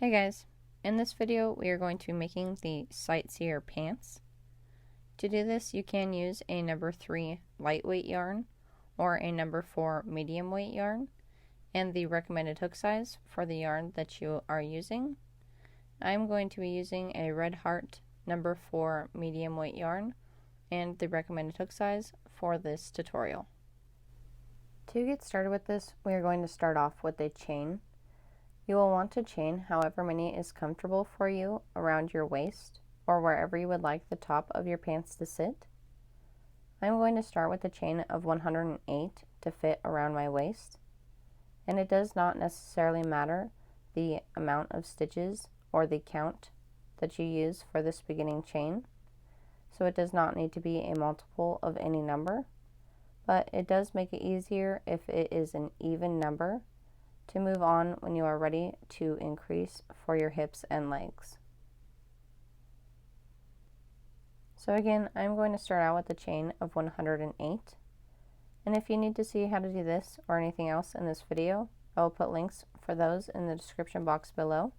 Hey guys, in this video we are going to be making the Sightseer pants. To do this you can use a number 3 lightweight yarn or a number 4 medium weight yarn, and the recommended hook size for the yarn that you are using. I'm going to be using a Red Heart number 4 medium weight yarn and the recommended hook size for this tutorial. To get started with this, we are going to start off with a chain. You will want to chain however many is comfortable for you around your waist or wherever you would like the top of your pants to sit. I'm going to start with a chain of 108 to fit around my waist, and it does not necessarily matter the amount of stitches or the count that you use for this beginning chain, so it does not need to be a multiple of any number, but it does make it easier if it is an even number to move on when you are ready to increase for your hips and legs. So again, I'm going to start out with a chain of 108, and if you need to see how to do this or anything else in this video, I will put links for those in the description box below.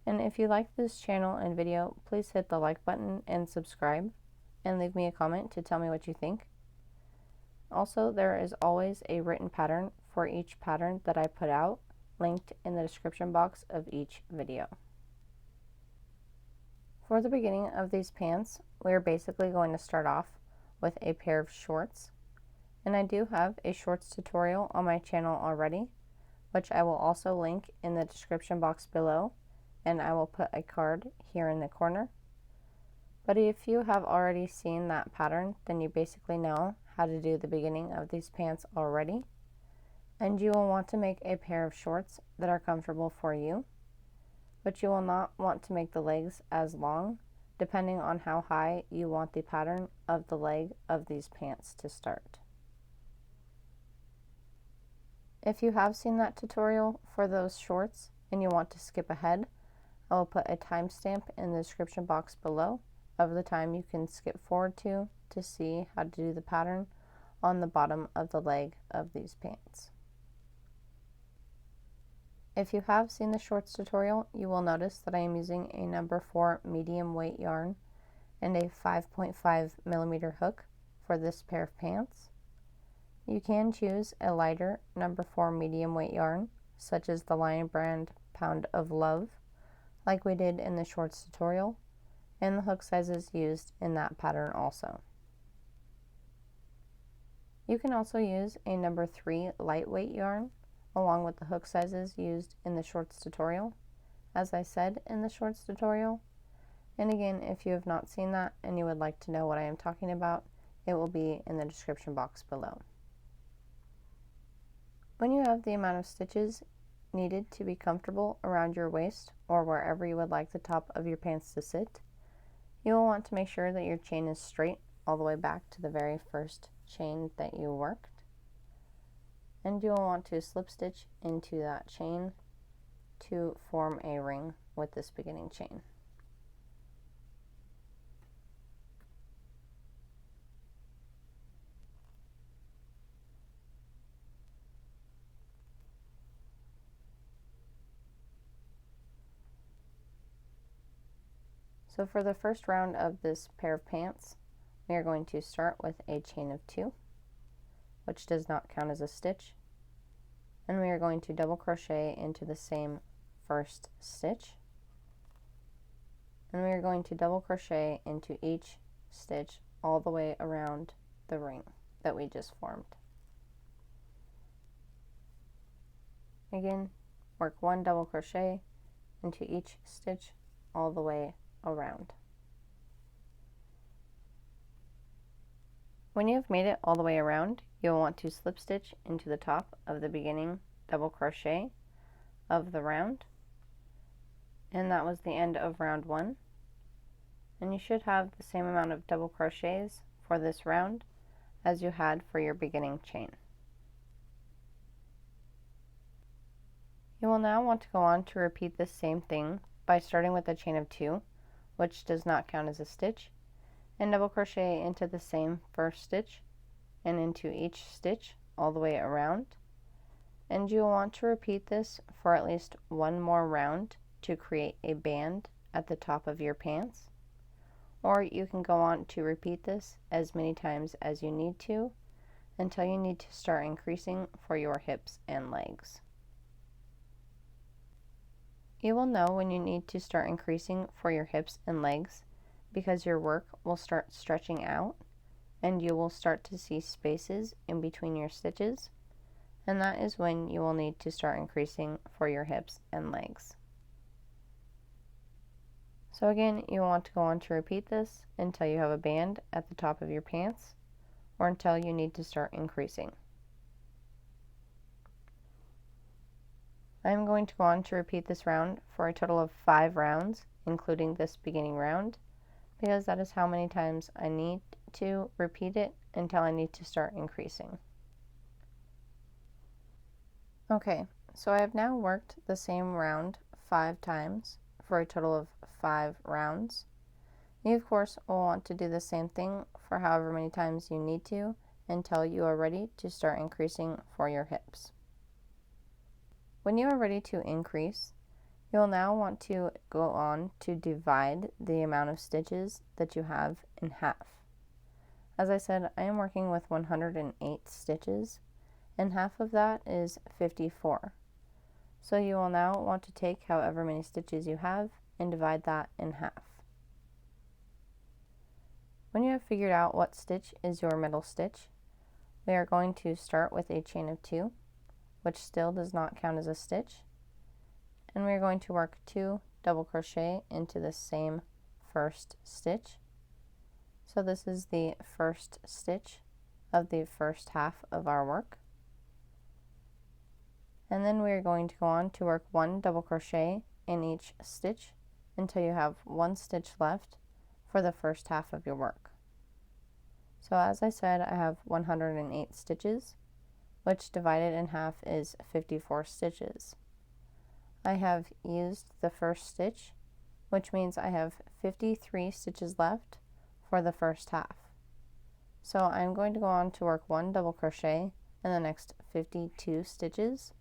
And if you like this channel and video, please hit the like button and subscribe, and leave me a comment to tell me what you think. Also, there is always a written pattern for each pattern that I put out, linked in the description box of each video. For the beginning of these pants, we are basically going to start off with a pair of shorts, and I do have a shorts tutorial on my channel already, which I will also link in the description box below, and I will put a card here in the corner. But if you have already seen that pattern, then you basically know how to do the beginning of these pants already, and you will want to make a pair of shorts that are comfortable for you, but you will not want to make the legs as long, depending on how high you want the pattern of the leg of these pants to start. If you have seen that tutorial for those shorts and you want to skip ahead, I will put a timestamp in the description box below of the time you can skip forward to see how to do the pattern on the bottom of the leg of these pants. If you have seen the shorts tutorial, you will notice that I am using a number 4 medium weight yarn and a 5.5 millimeter hook for this pair of pants. You can choose a lighter number 4 medium weight yarn, such as the Lion Brand Pound of Love, like we did in the shorts tutorial, and the hook sizes used in that pattern also. You can also use a number 3 lightweight yarn along with the hook sizes used in the shorts tutorial, as I said in the shorts tutorial. And again, if you have not seen that and you would like to know what I am talking about, it will be in the description box below. When you have the amount of stitches needed to be comfortable around your waist or wherever you would like the top of your pants to sit, you will want to make sure that your chain is straight all the way back to the very first chain that you worked. And you will want to slip stitch into that chain to form a ring with this beginning chain. So for the first round of this pair of pants, we are going to start with a chain of 2, which does not count as a stitch, and we are going to double crochet into the same first stitch, and we are going to double crochet into each stitch all the way around the ring that we just formed. Again, work 1 double crochet into each stitch all the way around. When you have made it all the way around, you'll want to slip stitch into the top of the beginning double crochet of the round, and that was the end of round 1. And you should have the same amount of double crochets for this round as you had for your beginning chain. You will now want to go on to repeat the same thing by starting with a chain of 2, which does not count as a stitch, and double crochet into the same first stitch and into each stitch all the way around, And you'll want to repeat this for at least one more round to create a band at the top of your pants. Or you can go on to repeat this as many times as you need to until you need to start increasing for your hips and legs. You will know when you need to start increasing for your hips and legs because your work will start stretching out and you will start to see spaces in between your stitches, and that is when you will need to start increasing for your hips and legs. So again, you want to go on to repeat this until you have a band at the top of your pants or until you need to start increasing. I'm going to go on to repeat this round for a total of 5 rounds, including this beginning round, because that is how many times I need to repeat it until I need to start increasing. Okay, so I have now worked the same round 5 times for a total of 5 rounds. You of course will want to do the same thing for however many times you need to until you are ready to start increasing for your hips. When you are ready to increase, you will now want to go on to divide the amount of stitches that you have in half. As I said, I am working with 108 stitches, and half of that is 54. So you will now want to take however many stitches you have and divide that in half. When you have figured out what stitch is your middle stitch, we are going to start with a chain of 2, which still does not count as a stitch, and we're going to work 2 double crochet into the same first stitch. So this is the first stitch of the first half of our work. And then we're going to go on to work 1 double crochet in each stitch until you have 1 stitch left for the first half of your work. So as I said, I have 108 stitches, which divided in half is 54 stitches. I have used the first stitch, which means I have 53 stitches left for the first half. So I'm going to go on to work 1 double crochet in the next 52 stitches,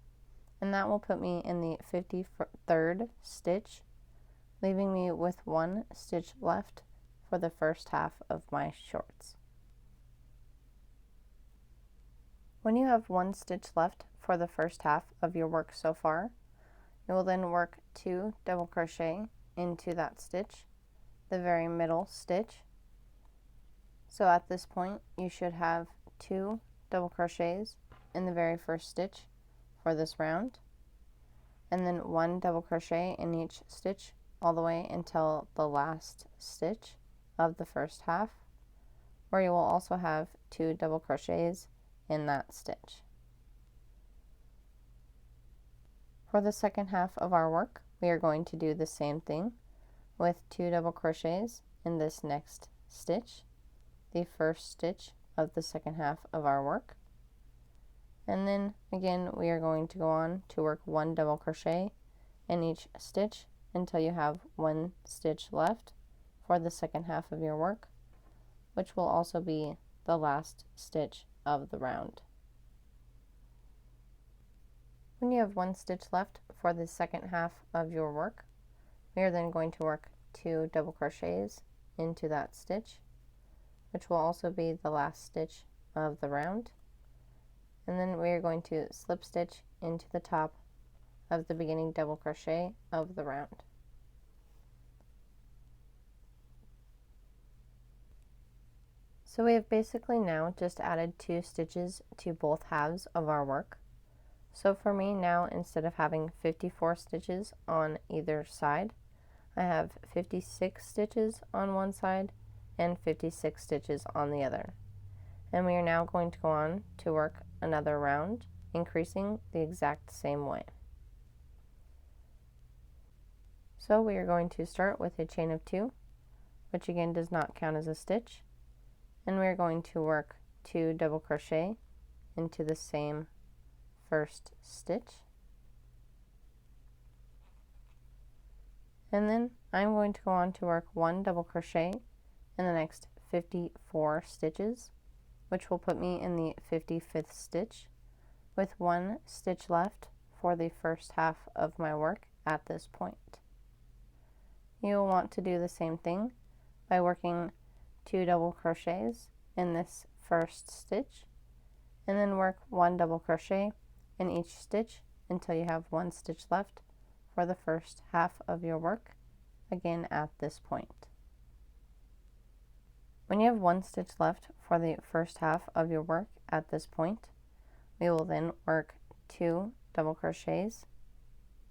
and that will put me in the 53rd stitch, leaving me with 1 stitch left for the first half of my shorts. When you have 1 stitch left for the first half of your work so far, you will then work 2 double crochet into that stitch, the very middle stitch. So at this point you should have 2 double crochets in the very first stitch for this round, and then 1 double crochet in each stitch all the way until the last stitch of the first half, where you will also have 2 double crochets in that stitch. For the second half of our work, we are going to do the same thing with 2 double crochets in this next stitch, the first stitch of the second half of our work. And then again, we are going to go on to work 1 double crochet in each stitch until you have 1 stitch left for the second half of your work, which will also be the last stitch of the round. When you have 1 stitch left for the second half of your work, we are then going to work 2 double crochets into that stitch, which will also be the last stitch of the round. And then we are going to slip stitch into the top of the beginning double crochet of the round. So we have basically now just added 2 stitches to both halves of our work. So for me now, instead of having 54 stitches on either side, I have 56 stitches on one side and 56 stitches on the other. And we are now going to go on to work another round, increasing the exact same way. So we are going to start with a chain of 2, which again does not count as a stitch, and we are going to work 2 double crochet into the same first stitch. And then I'm going to go on to work 1 double crochet in the next 54 stitches, which will put me in the 55th stitch with 1 stitch left for the first half of my work at this point. You'll want to do the same thing by working 2 double crochets in this first stitch, and then work 1 double crochet in each stitch until you have 1 stitch left for the first half of your work, again at this point. When you have 1 stitch left for the first half of your work at this point, we will then work 2 double crochets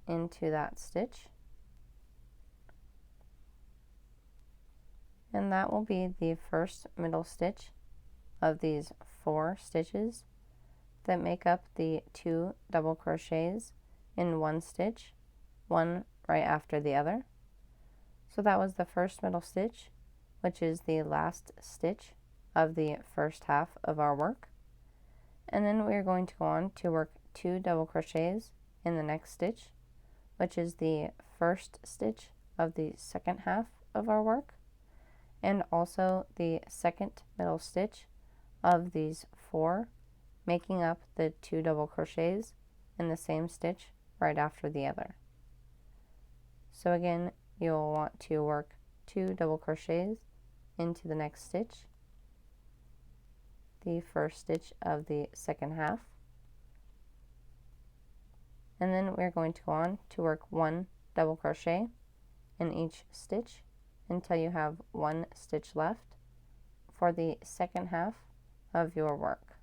into that stitch, and that will be the first middle stitch of these 4 stitches that make up the 2 double crochets in 1 stitch, one right after the other. So that was the first middle stitch, which is the last stitch of the first half of our work. And then we're going to go on to work 2 double crochets in the next stitch, which is the first stitch of the second half of our work, and also the second middle stitch of these 4, making up the 2 double crochets in the same stitch right after the other. So again, you'll want to work 2 double crochets into the next stitch, the first stitch of the second half, and then we're going to go on to work 1 double crochet in each stitch until you have 1 stitch left for the second half of your work.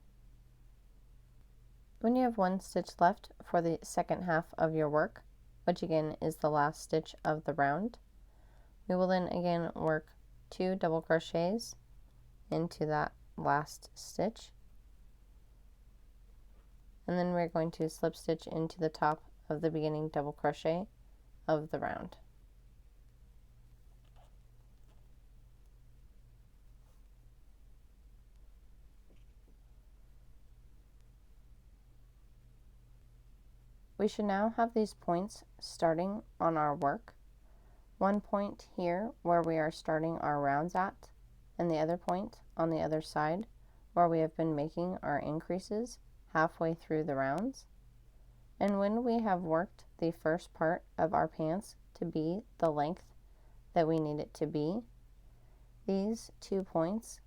When you have 1 stitch left for the second half of your work, which again is the last stitch of the round, we will then again work 2 double crochets into that last stitch, and then we're going to slip stitch into the top of the beginning double crochet of the round. We should now have these points starting on our work. 1 point here where we are starting our rounds at, and the other point on the other side where we have been making our increases halfway through the rounds. And when we have worked the first part of our pants to be the length that we need it to be, these 2 points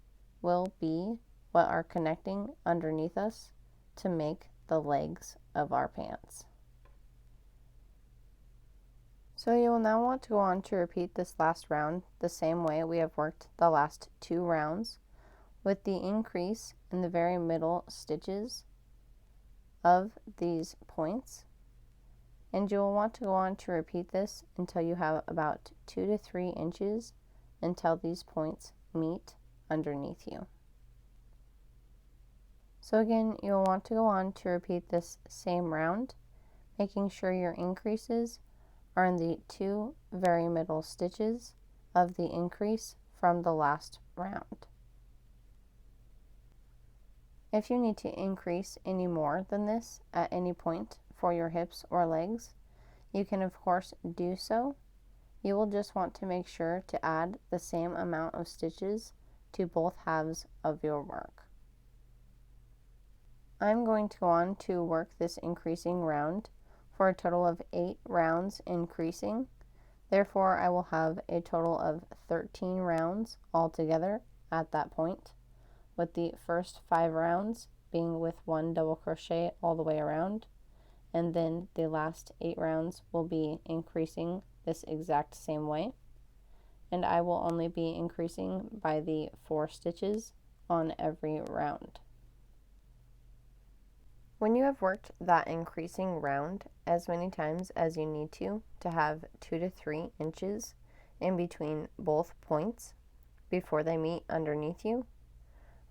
will be what are connecting underneath us to make the legs of our pants. So you will now want to go on to repeat this last round the same way we have worked the last 2 rounds, with the increase in the very middle stitches of these points. And you will want to go on to repeat this until you have about 2 to 3 inches until these points meet underneath you. So again, you will want to go on to repeat this same round, making sure your increases are in the 2 very middle stitches of the increase from the last round. If you need to increase any more than this at any point for your hips or legs, you can of course do so. You will just want to make sure to add the same amount of stitches to both halves of your work. I'm going to go on to work this increasing round for a total of 8 rounds increasing. Therefore, I will have a total of 13 rounds altogether at that point, with the first 5 rounds being with 1 double crochet all the way around, and then the last 8 rounds will be increasing this exact same way, and I will only be increasing by the 4 stitches on every round. When you have worked that increasing round as many times as you need to have 2 to 3 inches in between both points before they meet underneath you,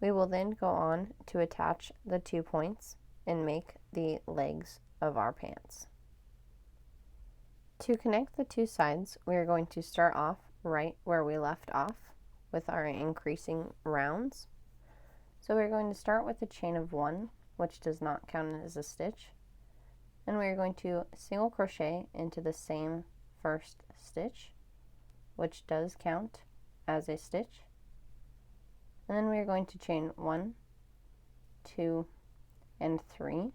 we will then go on to attach the 2 points and make the legs of our pants. To connect the 2 sides, we are going to start off right where we left off with our increasing rounds. So we're going to start with a chain of 1, which does not count as a stitch, and we're going to single crochet into the same first stitch, which does count as a stitch, and then we're going to chain 1, 2, and 3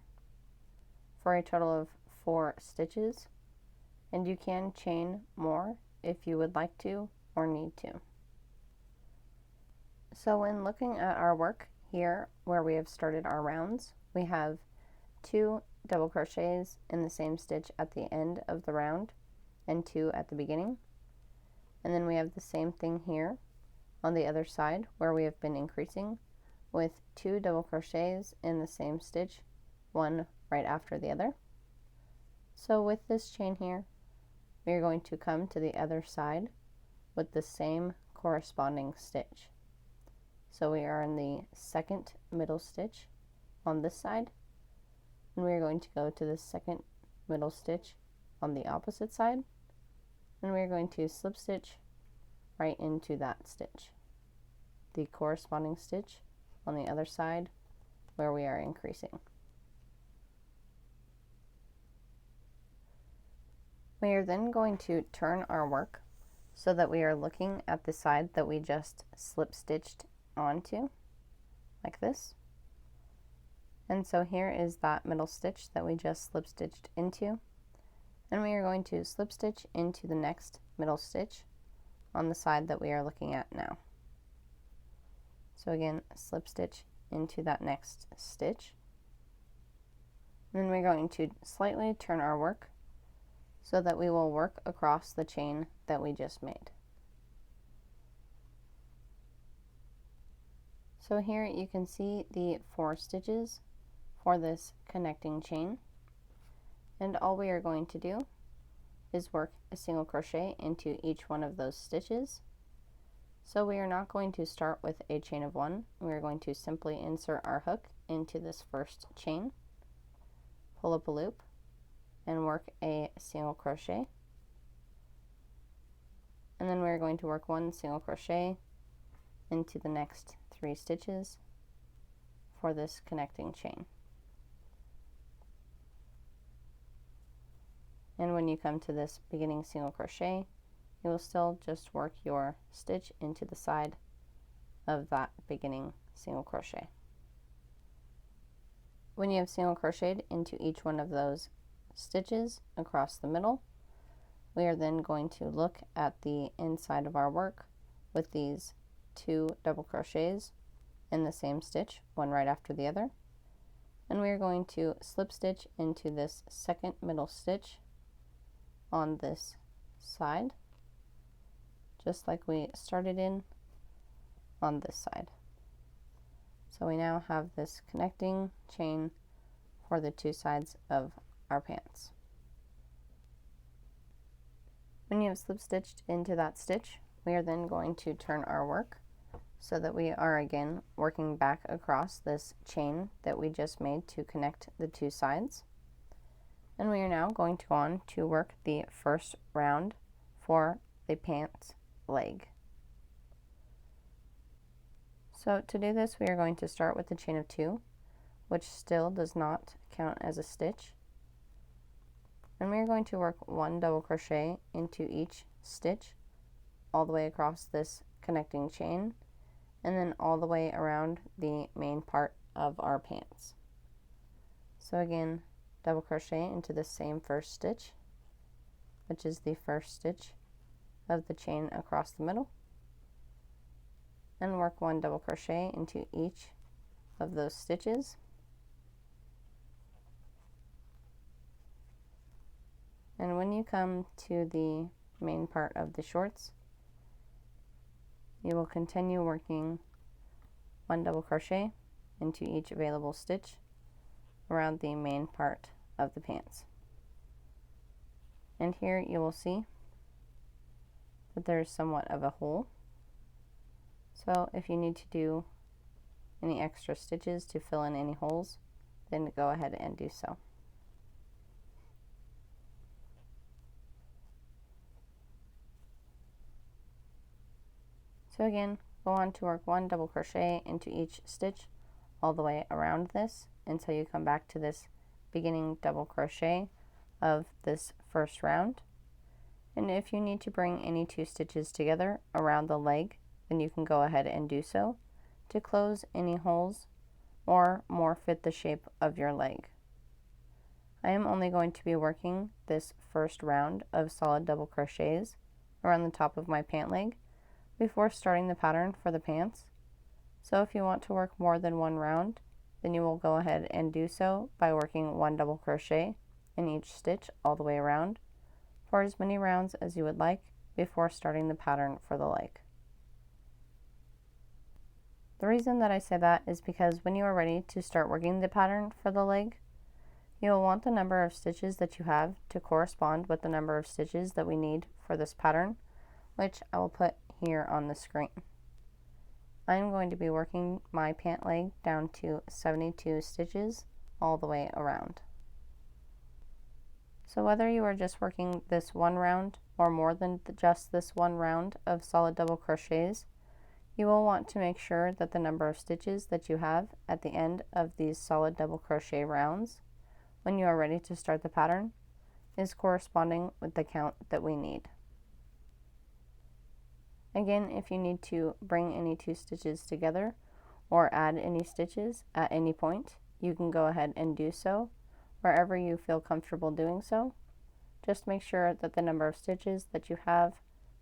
for a total of 4 stitches, and you can chain more if you would like to or need to. So when looking at our work here where we have started our rounds, we have 2 double crochets in the same stitch at the end of the round and 2 at the beginning. And then we have the same thing here on the other side where we have been increasing with 2 double crochets in the same stitch, one right after the other. So with this chain here, we are going to come to the other side with the same corresponding stitch. So we are in the second middle stitch on this side, and we are going to go to the second middle stitch on the opposite side, and we are going to slip stitch right into that stitch, the corresponding stitch on the other side where we are increasing. We are then going to turn our work so that we are looking at the side that we just slip stitched onto, like this. And so here is that middle stitch that we just slip stitched into, and we are going to slip stitch into the next middle stitch on the side that we are looking at now. So again, slip stitch into that next stitch. And then we're going to slightly turn our work so that we will work across the chain that we just made. So here you can see the 4 stitches for this connecting chain, and all we are going to do is work a single crochet into each one of those stitches. So we are not going to start with a chain of 1. We are going to simply insert our hook into this first chain, pull up a loop, and work a single crochet. And then we're going to work 1 single crochet into the next 3 stitches for this connecting chain. And when you come to this beginning single crochet, you will still just work your stitch into the side of that beginning single crochet. When you have single crocheted into each one of those stitches across the middle, we are then going to look at the inside of our work with these 2 double crochets in the same stitch, one right after the other, and we are going to slip stitch into this second middle stitch on this side, just like we started in on this side. So we now have this connecting chain for the 2 sides of our pants. When you have slip stitched into that stitch, we are then going to turn our work so that we are again working back across this chain that we just made to connect the 2 sides. And we are now going to go on to work the first round for the pants leg. So to do this, we are going to start with the chain of 2, which still does not count as a stitch. And we are going to work 1 double crochet into each stitch all the way across this connecting chain, and then all the way around the main part of our pants. So again, double crochet into the same first stitch, which is the first stitch of the chain across the middle, and work 1 double crochet into each of those stitches. And when you come to the main part of the shorts, you will continue working 1 double crochet into each available stitch around the main part of the pants. And here you will see that there is somewhat of a hole. So if you need to do any extra stitches to fill in any holes, then go ahead and do so. So again, go on to work 1 double crochet into each stitch all the way around this until you come back to this beginning double crochet of this first round. And if you need to bring any 2 stitches together around the leg, then you can go ahead and do so to close any holes or more fit the shape of your leg. I am only going to be working this first round of solid double crochets around the top of my pant leg before starting the pattern for the pants. So if you want to work more than one round, then you will go ahead and do so by working one double crochet in each stitch all the way around for as many rounds as you would like before starting the pattern for the leg. The reason that I say that is because when you are ready to start working the pattern for the leg, you will want the number of stitches that you have to correspond with the number of stitches that we need for this pattern, which I will put here on the screen. I am going to be working my pant leg down to 72 stitches all the way around. So whether you are just working this one round or more than just this one round of solid double crochets, you will want to make sure that the number of stitches that you have at the end of these solid double crochet rounds when you are ready to start the pattern is corresponding with the count that we need. Again, if you need to bring any two stitches together or add any stitches at any point, you can go ahead and do so wherever you feel comfortable doing so. Just make sure that the number of stitches that you have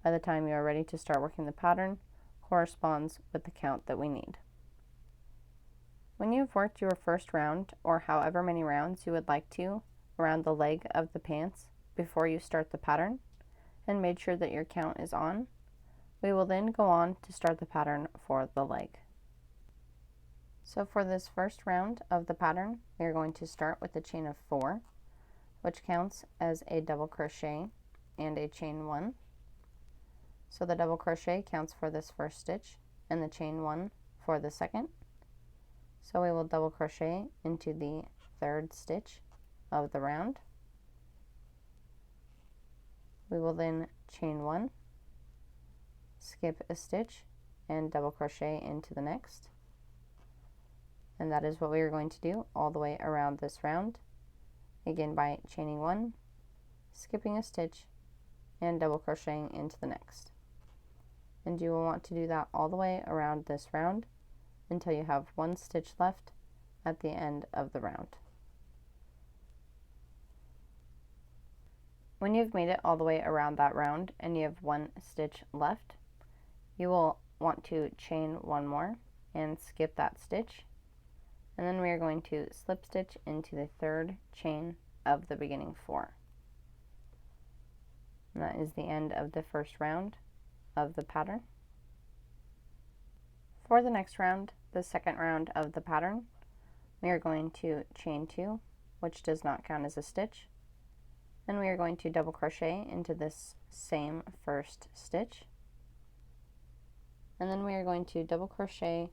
by the time you are ready to start working the pattern corresponds with the count that we need. When you've worked your first round, or however many rounds you would like to, around the leg of the pants before you start the pattern, and made sure that your count is on, we will then go on to start the pattern for the leg. So for this first round of the pattern, we are going to start with a chain of 4, which counts as a double crochet and a chain 1. So the double crochet counts for this first stitch and the chain 1 for the second. So we will double crochet into the third stitch of the round. We will then chain 1, skip a stitch, and double crochet into the next. And that is what we are going to do all the way around this round. Again, by chaining 1, skipping a stitch, and double crocheting into the next. And you will want to do that all the way around this round until you have one stitch left at the end of the round. When you've made it all the way around that round and you have one stitch left, you will want to chain one more and skip that stitch, and then we are going to slip stitch into the third chain of the beginning 4. And that is the end of the first round of the pattern. For the next round, the second round of the pattern, we are going to chain 2, which does not count as a stitch, and we are going to double crochet into this same first stitch, and then we are going to double crochet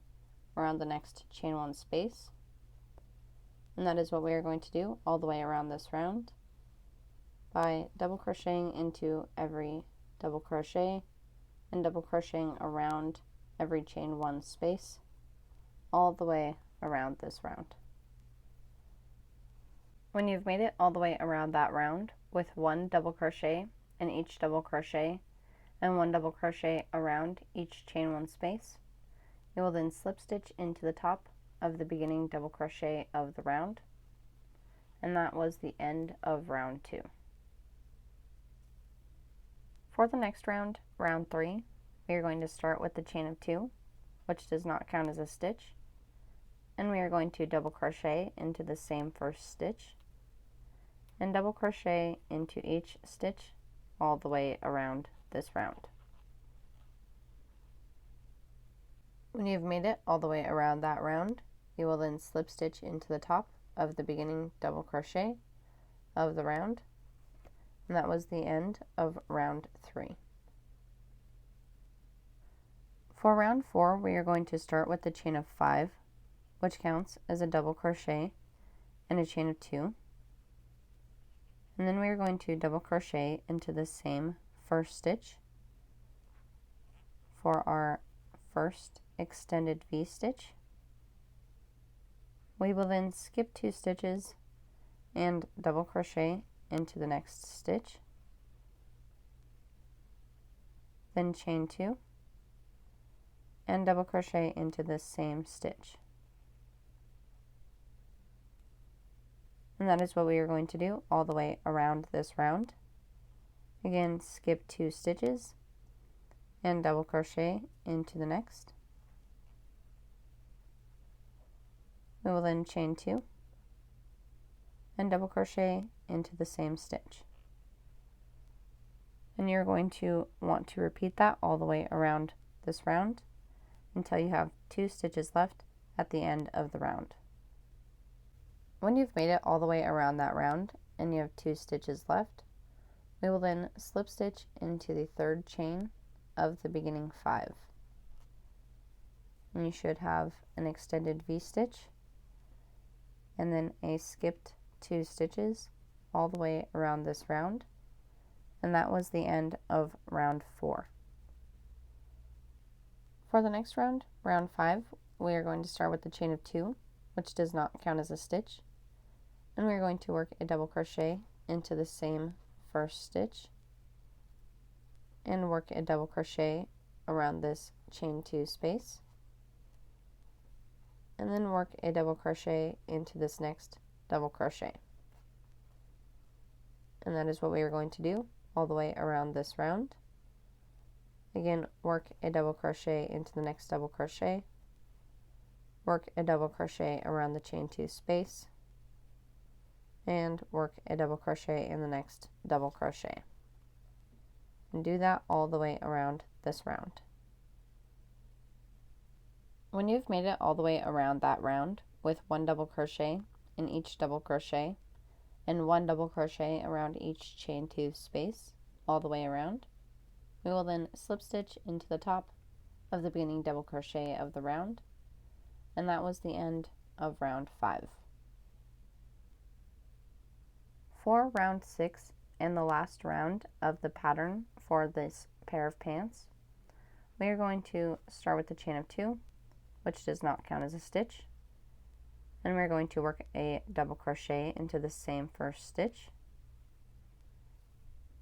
around the next chain 1 space, and that is what we are going to do all the way around this round by double crocheting into every double crochet and double crocheting around every chain 1 space all the way around this round. When you've made it all the way around that round with one double crochet in each double crochet and one double crochet around each chain 1 space, you will then slip stitch into the top of the beginning double crochet of the round, and that was the end of round 2. For the next round, round 3, we are going to start with the chain of 2, which does not count as a stitch, and we are going to double crochet into the same first stitch and double crochet into each stitch all the way around this round. When you've made it all the way around that round, you will then slip stitch into the top of the beginning double crochet of the round, and that was the end of round 3. For round 4, we are going to start with the chain of 5, which counts as a double crochet and a chain of 2, and then we are going to double crochet into the same first stitch for our first extended V stitch. We will then skip 2 stitches and double crochet into the next stitch, then chain 2 and double crochet into the same stitch. And that is what we are going to do all the way around this round. Again, skip 2 stitches and double crochet into the next. We will then chain 2 and double crochet into the same stitch. And you're going to want to repeat that all the way around this round until you have 2 stitches left at the end of the round. When you've made it all the way around that round and you have 2 stitches left, we will then slip stitch into the 3rd chain of the beginning 5. And you should have an extended V-stitch and then a skipped 2 stitches all the way around this round, and that was the end of round 4. For the next round, round 5, we are going to start with the chain of 2, which does not count as a stitch, and we are going to work a double crochet into the same first stitch and work a double crochet around this chain 2 space, and then work a double crochet into this next double crochet. And that is what we are going to do all the way around this round. Again, work a double crochet into the next double crochet, work a double crochet around the chain 2 space, and work a double crochet in the next double crochet. And do that all the way around this round. When you've made it all the way around that round with 1 double crochet in each double crochet and 1 double crochet around each chain 2 space all the way around, we will then slip stitch into the top of the beginning double crochet of the round, and that was the end of round 5. For round 6 and the last round of the pattern for this pair of pants, we are going to start with the chain of 2, which does not count as a stitch, and we're going to work a double crochet into the same first stitch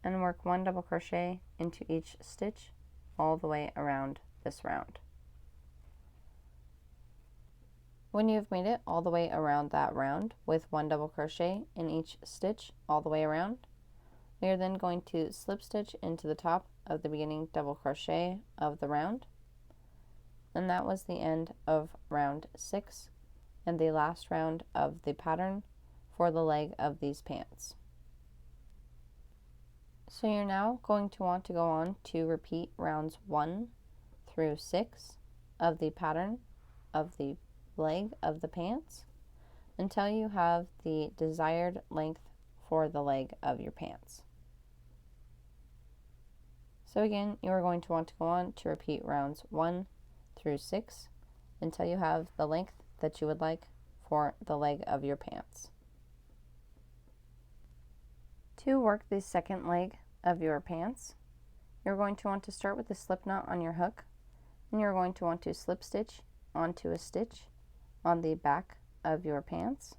and work 1 double crochet into each stitch all the way around this round. When you've made it all the way around that round with 1 double crochet in each stitch all the way around, we are then going to slip stitch into the top of the beginning double crochet of the round, and that was the end of round 6 and the last round of the pattern for the leg of these pants. So you're now going to want to go on to repeat rounds 1 through 6 of the pattern of the leg of the pants until you have the desired length for the leg of your pants. So again, you are going to want to go on to repeat rounds 1 through 6 until you have the length that you would like for the leg of your pants. To work the second leg of your pants, you're going to want to start with the slip knot on your hook, and you're going to want to slip stitch onto a stitch on the back of your pants.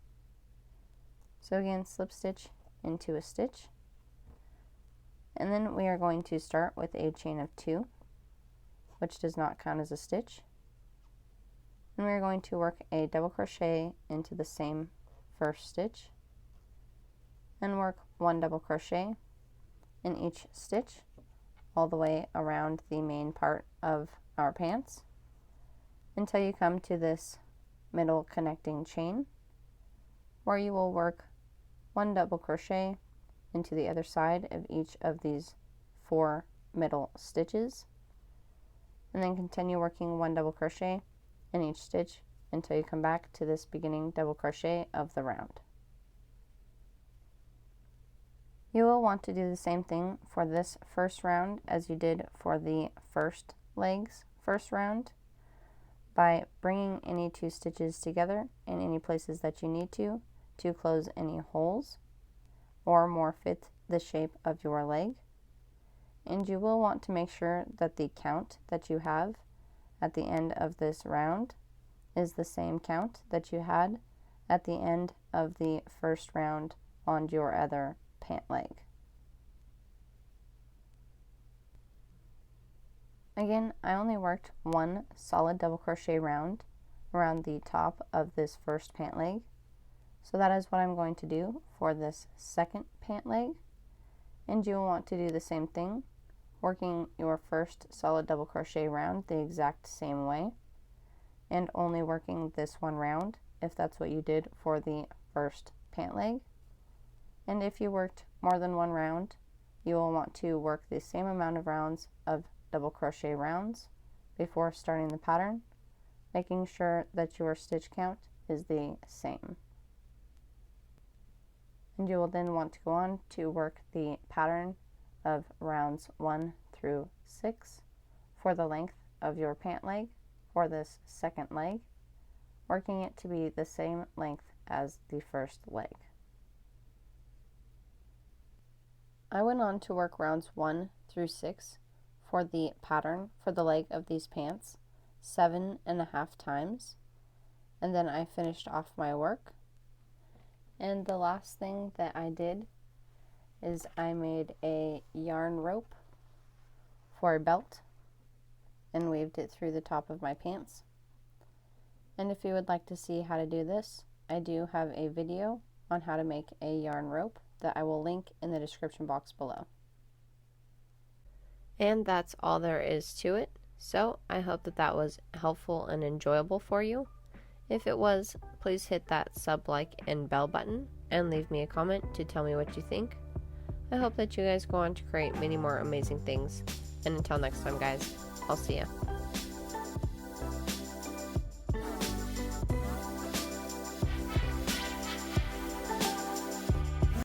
So again, slip stitch into a stitch, and then we are going to start with a chain of 2, which does not count as a stitch, and we're going to work a double crochet into the same first stitch and work 1 double crochet in each stitch all the way around the main part of our pants until you come to this middle connecting chain, where you will work 1 double crochet into the other side of each of these 4 middle stitches, and then continue working 1 double crochet in each stitch until you come back to this beginning double crochet of the round. You will want to do the same thing for this first round as you did for the first leg's first round by bringing any 2 stitches together in any places that you need to close any holes or more fit the shape of your leg. And you will want to make sure that the count that you have at the end of this round is the same count that you had at the end of the first round on your other pant leg. Again, I only worked 1 solid double crochet round around the top of this first pant leg, So that is what I'm going to do for this second pant leg. And you will want to do the same thing, working your first solid double crochet round the exact same way, and only working this one round if that's what you did for the first pant leg. And if you worked more than one round, you will want to work the same amount of rounds of double crochet rounds before starting the pattern, making sure that your stitch count is the same. And you will then want to go on to work the pattern of rounds 1 through 6 for the length of your pant leg for this second leg, working it to be the same length as the first leg. I went on to work rounds 1 through 6 for the pattern for the leg of these pants 7.5 times, and then I finished off my work. And the last thing that I did is I made a yarn rope for a belt and weaved it through the top of my pants. And if you would like to see how to do this, I do have a video on how to make a yarn rope that I will link in the description box below. And that's all there is to it. So I hope that that was helpful and enjoyable for you. If it was, please hit that sub, like, and bell button and leave me a comment to tell me what you think. I hope that you guys go on to create many more amazing things. And until next time, guys, I'll see ya.